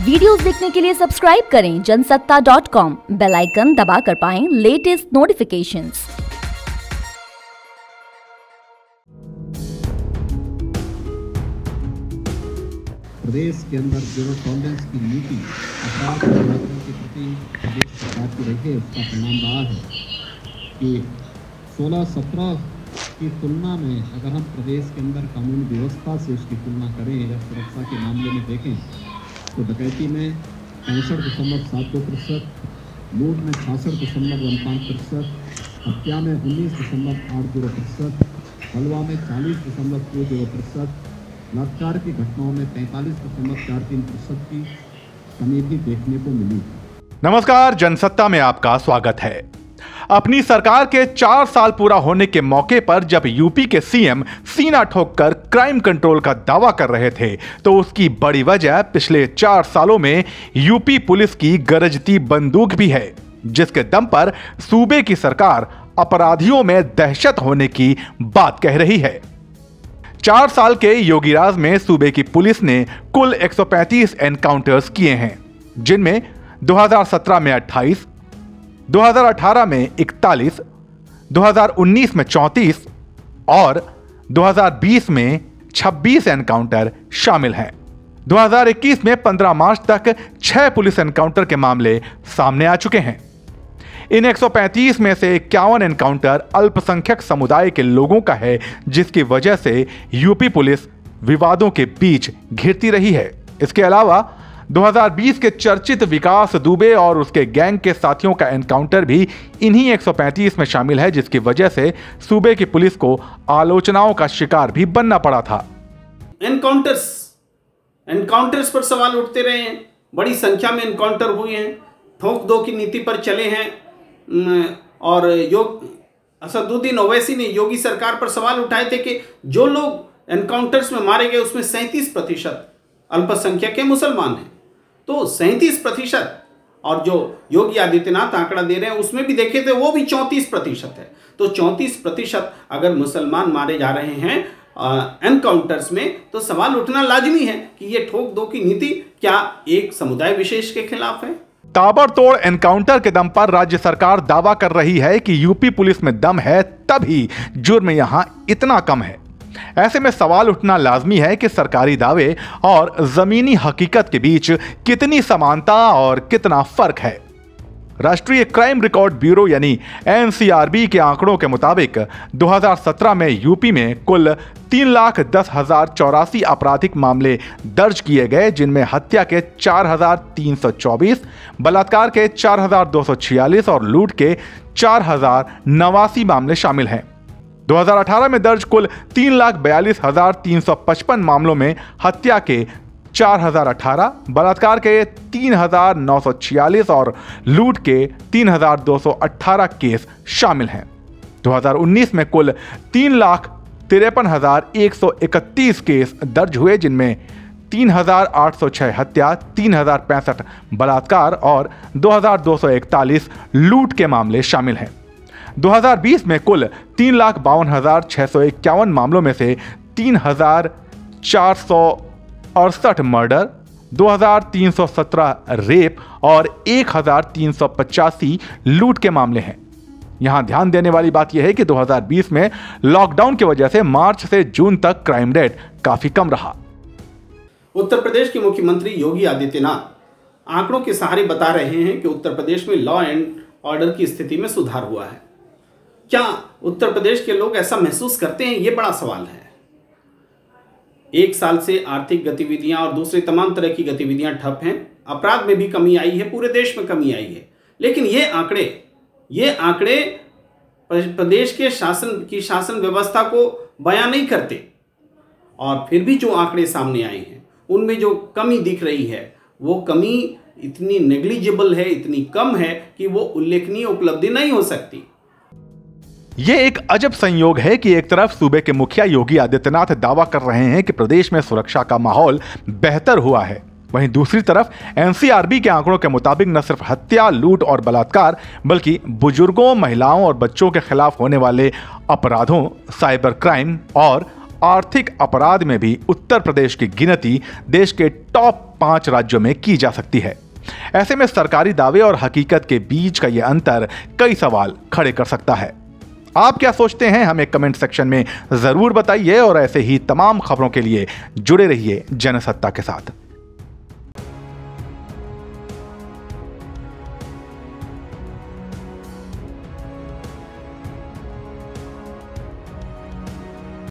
Videos देखने के लिए सब्सक्राइब करें जनसत्ता.com, बेल आइकन दबाकर पाएं लेटेस्ट नोटिफिकेशंस। प्रदेश के अंदर जीरो टॉलरेंस की नीति अपराध के प्रति प्रदेश सरकार की रही है। उसका परिणाम रहा है कि 16-17 की तुलना में अगर हम प्रदेश के अंदर कानून व्यवस्था से उसकी तुलना करें या सुरक्षा के मामले में देखें तो डकैती में 65.72%, लूट में 66.15%, हत्या में 19.80%, हलवा में 40.20%, बलात्कार की घटनाओं में 45.43% की कमी भी देखने को मिली। नमस्कार, जनसत्ता में आपका स्वागत है। अपनी सरकार के 4 साल पूरा होने के मौके पर जब यूपी के सीएम सीना ठोककर क्राइम कंट्रोल का दावा कर रहे थे तो उसकी बड़ी वजह पिछले 4 सालों में यूपी पुलिस की गरजती बंदूक भी है, जिसके दम पर सूबे की सरकार अपराधियों में दहशत होने की बात कह रही है। 4 साल के योगी राज में सूबे की पुलिस ने कुल 135 एनकाउंटर्स किए हैं, जिनमें 2017 में 28, 2018 में 41, 2019 में 34 और 2020 में 26 एनकाउंटर शामिल हैं। 2021 में 15 मार्च तक 6 पुलिस एनकाउंटर के मामले सामने आ चुके हैं। इन 135 में से 51 एनकाउंटर अल्पसंख्यक समुदाय के लोगों का है, जिसकी वजह से यूपी पुलिस विवादों के बीच घिरती रही है। इसके अलावा 2020 के चर्चित विकास दुबे और उसके गैंग के साथियों का एनकाउंटर भी इन्हीं 135 में शामिल है, जिसकी वजह से सूबे की पुलिस को आलोचनाओं का शिकार भी बनना पड़ा था। एनकाउंटर्स पर सवाल उठते रहे हैं। बड़ी संख्या में एनकाउंटर हुए हैं, ठोक दो की नीति पर चले हैं और असदुद्दीन ओवैसी ने योगी सरकार पर सवाल उठाए थे कि जो लोग एनकाउंटर्स में मारे गए उसमें 37% अल्पसंख्यक के मुसलमान हैं। तो 37% और जो योगी आदित्यनाथ आंकड़ा दे रहे हैं उसमें भी देखे थे वो भी 34% है। तो 34% अगर मुसलमान मारे जा रहे हैं एनकाउंटर्स में तो सवाल उठना लाजमी है कि ये ठोक दो की नीति क्या एक समुदाय विशेष के खिलाफ है। ताबड़तोड़ एनकाउंटर के दम पर राज्य सरकार दावा कर रही है कि यूपी पुलिस में दम है, तभी जुर्म यहां इतना कम है। ऐसे में सवाल उठना लाजमी है कि सरकारी दावे और जमीनी हकीकत के बीच कितनी समानता और कितना फर्क है। राष्ट्रीय क्राइम रिकॉर्ड ब्यूरो यानी एनसीआरबी के आंकड़ों के मुताबिक 2017 में यूपी में कुल 3,10,084 आपराधिक मामले दर्ज किए गए, जिनमें हत्या के 4,324, बलात्कार के 4,246 और लूट के 4,089 मामले शामिल हैं। 2018 में दर्ज कुल 3,42,355 मामलों में हत्या के 4,018, बलात्कार के 3,946 और लूट के 3,218 केस शामिल हैं। 2019 में कुल 3,53,131 केस दर्ज हुए, जिनमें 3,806 हत्या, 3,065 बलात्कार और 2,241 लूट के मामले शामिल हैं। 2020 में कुल 3,52,651 मामलों में से 3,468 मर्डर, 2,317 रेप और 1,385 लूट के मामले हैं। यहां ध्यान देने वाली बात यह है कि 2020 में लॉकडाउन की वजह से मार्च से जून तक क्राइम रेट काफी कम रहा। उत्तर प्रदेश के मुख्यमंत्री योगी आदित्यनाथ आंकड़ों के सहारे बता रहे हैं कि उत्तर प्रदेश में लॉ एंड ऑर्डर की स्थिति में सुधार हुआ है। क्या उत्तर प्रदेश के लोग ऐसा महसूस करते हैं? ये बड़ा सवाल है। 1 साल से आर्थिक गतिविधियां और दूसरी तमाम तरह की गतिविधियां ठप हैं, अपराध में भी कमी आई है, पूरे देश में कमी आई है। लेकिन ये आंकड़े प्रदेश के शासन व्यवस्था को बयां नहीं करते। और फिर भी जो आंकड़े सामने आए हैं उनमें जो कमी दिख रही है वो कमी इतनी नेग्लिजिबल है, इतनी कम है कि वो उल्लेखनीय उपलब्धि नहीं हो सकती। ये एक अजब संयोग है कि एक तरफ सूबे के मुखिया योगी आदित्यनाथ दावा कर रहे हैं कि प्रदेश में सुरक्षा का माहौल बेहतर हुआ है, वहीं दूसरी तरफ एनसीआरबी के आंकड़ों के मुताबिक न सिर्फ हत्या, लूट और बलात्कार बल्कि बुजुर्गों, महिलाओं और बच्चों के खिलाफ होने वाले अपराधों, साइबर क्राइम और आर्थिक अपराध में भी उत्तर प्रदेश की गिनती देश के टॉप 5 राज्यों में की जा सकती है। ऐसे में सरकारी दावे और हकीकत के बीच का यह अंतर कई सवाल खड़े कर सकता है। आप क्या सोचते हैं, हमें कमेंट सेक्शन में जरूर बताइए और ऐसे ही तमाम खबरों के लिए जुड़े रहिए जनसत्ता के साथ।